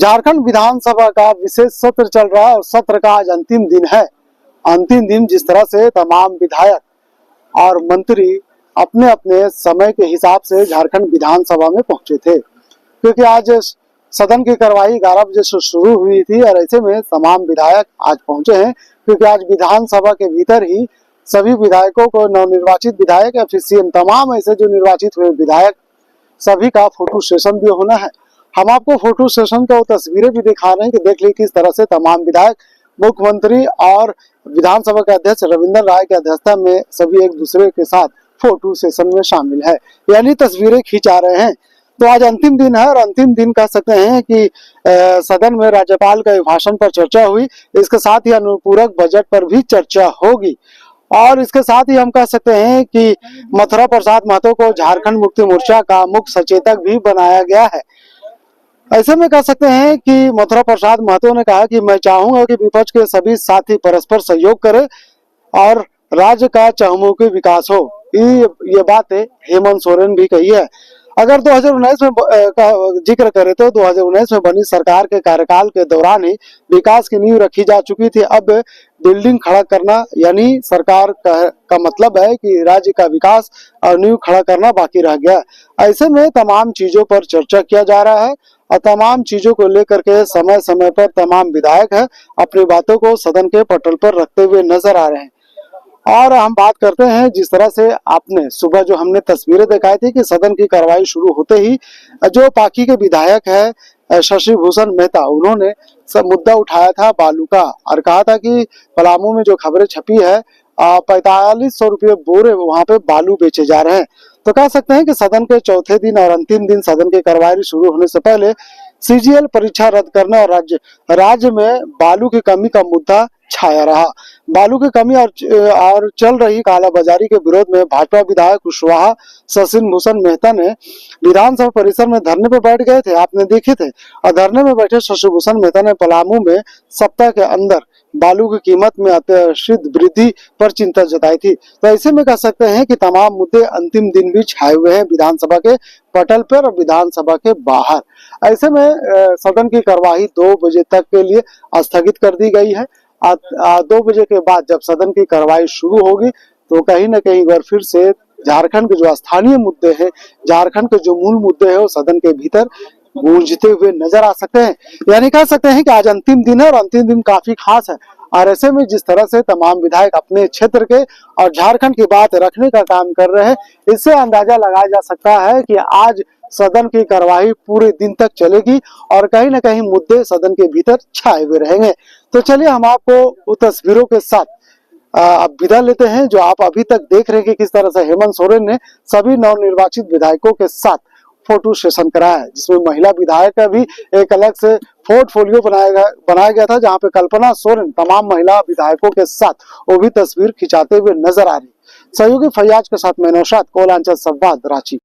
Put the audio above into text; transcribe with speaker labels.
Speaker 1: झारखंड विधानसभा का विशेष सत्र चल रहा है और सत्र का आज अंतिम दिन है। अंतिम दिन जिस तरह से तमाम विधायक और मंत्री अपने अपने समय के हिसाब से झारखंड विधानसभा में पहुंचे थे, क्योंकि आज सदन की कार्यवाही 11 बजे से शुरू हुई थी और ऐसे में तमाम विधायक आज पहुंचे हैं, क्योंकि आज विधानसभा के भीतर ही सभी विधायकों को, नवनिर्वाचित विधायक या फिर सीएम, तमाम ऐसे जो निर्वाचित हुए विधायक, सभी का फोटो सेशन भी होना है। हम आपको फोटो सेशन का वो तस्वीरें भी दिखा रहे हैं कि देख लीजिए किस तरह से तमाम विधायक, मुख्यमंत्री और विधानसभा के अध्यक्ष रविंद्र राय की अध्यक्षता में सभी एक दूसरे के साथ फोटो सेशन में शामिल है, यानी तस्वीरें खींचा रहे हैं। तो आज अंतिम दिन है और अंतिम दिन कह सकते हैं कि सदन में राज्यपाल का भाषण पर चर्चा हुई, इसके साथ ही अनुपूरक बजट पर भी चर्चा होगी और इसके साथ ही हम कह सकते हैं कि मथुरा प्रसाद महतो को झारखंड मुक्ति मोर्चा का मुख्य सचेतक भी बनाया गया है। ऐसे में कह सकते हैं कि मथुरा प्रसाद महतो ने कहा कि मैं चाहूंगा कि विपक्ष के सभी साथी परस्पर सहयोग करें और राज्य का चहुमुखी विकास हो। ये बात हेमंत सोरेन भी कही है। अगर 2019 में का जिक्र करें तो 2019 में बनी सरकार के कार्यकाल के दौरान ही विकास की नींव रखी जा चुकी थी। अब बिल्डिंग खड़ा करना यानी सरकार का मतलब है कि राज्य का विकास और नींव खड़ा करना बाकी रह गया। ऐसे में तमाम चीजों पर चर्चा किया जा रहा है और तमाम चीजों को लेकर के समय समय पर तमाम विधायक है अपनी बातों को सदन के पटल पर रखते हुए नजर आ रहे हैं। और हम बात करते हैं जिस तरह से आपने सुबह जो हमने तस्वीरें दिखाई थी कि सदन की कार्रवाई शुरू होते ही जो पार्टी के विधायक है शशि भूषण मेहता, उन्होंने सब मुद्दा उठाया था बालू का और कहा था कि पलामू में जो खबरें छपी है 4500 रुपये बोरे वहां पे बालू बेचे जा रहे हैं। तो कह सकते हैं कि सदन के चौथे दिन और अंतिम दिन सदन की कार्रवाई शुरू होने से पहले सीजीएल परीक्षा रद्द करने और राज्य में बालू की कमी का मुद्दा छाया रहा। बालू की कमी और चल रही कालाबाजारी के विरोध में भाजपा विधायक कुशवाहा शशि भूषण मेहता ने विधानसभा परिसर में धरने पर बैठ गए थे, आपने देखे थे। और धरने में बैठे शशि भूषण मेहता ने पलामू में सप्ताह के अंदर बालू की कीमत में अत्यधिक वृद्धि पर चिंता जताई थी। तो ऐसे में कह सकते हैं कि तमाम मुद्दे अंतिम दिन भी छाए हुए हैं विधानसभा के पटल पर और विधानसभा के बाहर। ऐसे में सदन की कार्यवाही 2 बजे तक के लिए स्थगित कर दी गई है। 2 बजे के बाद जब सदन की कार्रवाई शुरू होगी तो कहीं न कहीं बार फिर से झारखंड के जो स्थानीय मुद्दे हैं, झारखंड के जो मूल मुद्दे हैं, वो सदन के भीतर गूंजते हुए नजर आ सकते हैं। यानी कह सकते हैं कि आज अंतिम दिन है और अंतिम दिन काफी खास है। और ऐसे में जिस तरह से तमाम विधायक अपने क्षेत्र के और झारखंड की बात रखने का काम कर रहे हैं, इससे अंदाजा लगाया जा सकता है कि आज सदन की कार्यवाही पूरे दिन तक चलेगी और कहीं न कहीं मुद्दे सदन के भीतर छाए हुए रहेंगे। तो चलिए हम आपको उन तस्वीरों के साथ अब विदा लेते हैं जो आप अभी तक देख रहे हैं कि किस तरह से हेमंत सोरेन ने सभी नवनिर्वाचित विधायकों के साथ फोटो सेशन कराया है, जिसमें महिला विधायक का भी एक अलग से पोर्टफोलियो बनाया गया था, जहां पे कल्पना सोरेन तमाम महिला विधायकों के साथ वो भी तस्वीर खिंचाते हुए नजर आ रही। सहयोगी फैयाज के साथ मैं नौशाद, कोलांचल संवाद, रांची।